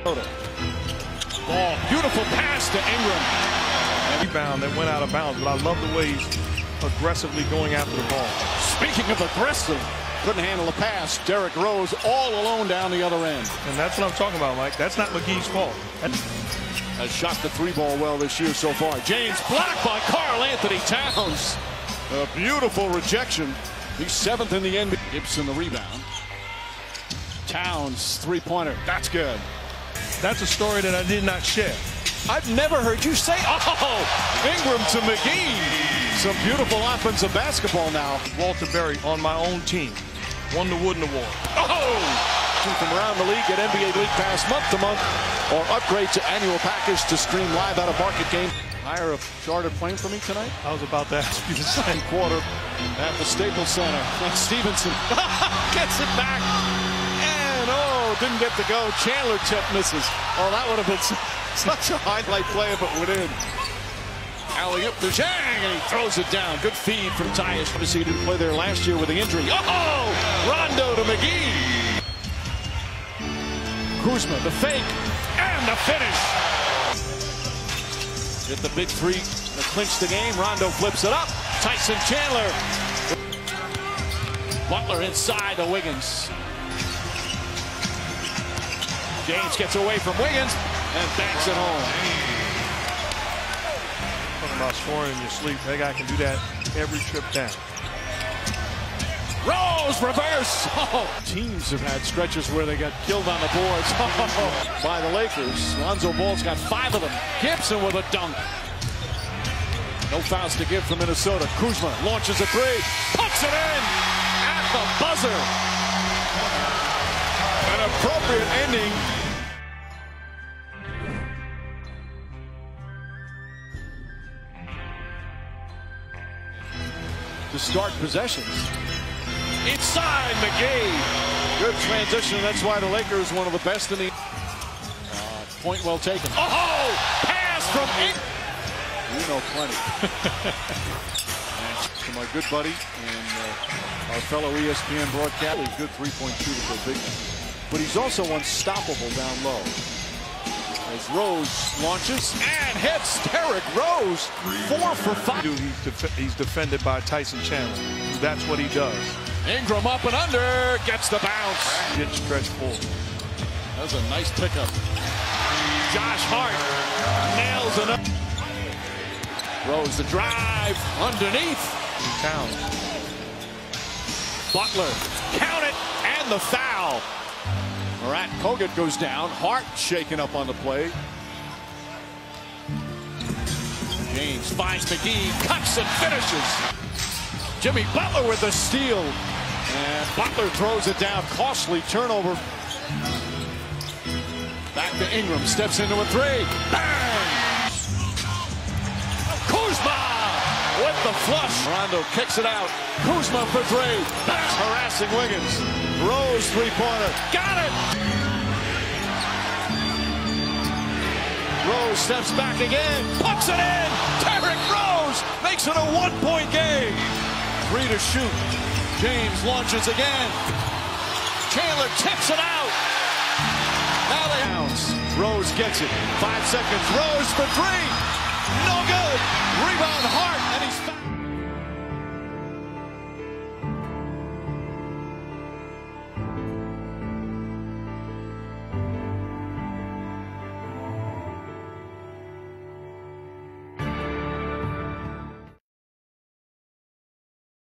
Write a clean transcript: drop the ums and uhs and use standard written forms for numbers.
Ball, beautiful pass to Ingram. Rebound that went out of bounds, but I love the way he's aggressively going after the ball. Speaking of aggressive, couldn't handle the pass. Derrick Rose all alone down the other end. And that's what I'm talking about, Mike. That's not McGee's fault. Has shot the three ball well this year so far. James blocked by Karl Anthony Towns. A beautiful rejection. He's 7th in the NBA. Gibson the rebound. Towns three-pointer. That's good. That's a story that I did not share. I've never heard you say, oh, Ingram to McGee. Some beautiful offensive basketball now. Walter Berry on my own team won the Wooden Award. Oh! From around the league, get NBA League Pass month to month, or upgrade to annual package to stream live out of market game. Hire a chartered plane for me tonight? I was about to ask you the same. Quarter at the Staples Center. And Stevenson gets it back. And didn't get to go. Chandler tip misses. Oh, that would have been such a highlight play if it went in. Alley-oop to Zhang, and he throws it down. Good feed from Tyus. He didn't play there last year with the injury. Oh! Rondo to McGee. Kuzma, the fake, and the finish. Get the big three to clinch the game. Rondo flips it up. Tyson Chandler. Butler inside to Wiggins. James gets away from Wiggins and banks it home. Talking about scoring in your sleep. That guy can do that every trip down. Rose reverse. Oh, teams have had stretches where they got killed on the boards by the Lakers. Lonzo Ball's got 5 of them. Gibson with a dunk. No fouls to give from Minnesota. Kuzma launches a three, puts it in at the buzzer. An appropriate ending. To start possessions. Inside McGee. Good transition. That's why the Lakers one of the best in the point well taken. Oh! Pass from You know plenty. To my good buddy and our fellow ESPN broadcaster. He's good three-point shooter for a big man. But he's also unstoppable down low. As Rose launches and hits Derrick Rose. 4 for 5. He's defended by Tyson Chandler. That's what he does. Ingram up and under, gets the bounce. Get stretched full. That was a nice pickup. Josh Hart nails it up. Rose the drive underneath. Towns. Butler, count it, and the foul. Marat Kogut goes down. Hart shaken up on the play. James finds McGee, cuts and finishes. Jimmy Butler with the steal. And Butler throws it down. Costly turnover. Back to Ingram. Steps into a three. Bang! Kuzma with the flush. Rondo kicks it out. Kuzma for three. That's harassing Wiggins. Rose three-pointer. Got it! Rose steps back again. Puts it in. Derrick Rose makes it a one-point game. 3 to shoot. James launches again. Chandler tips it out. Now they bounce. Rose gets it. 5 seconds. Rose for three. No good. Rebound Hart, and he's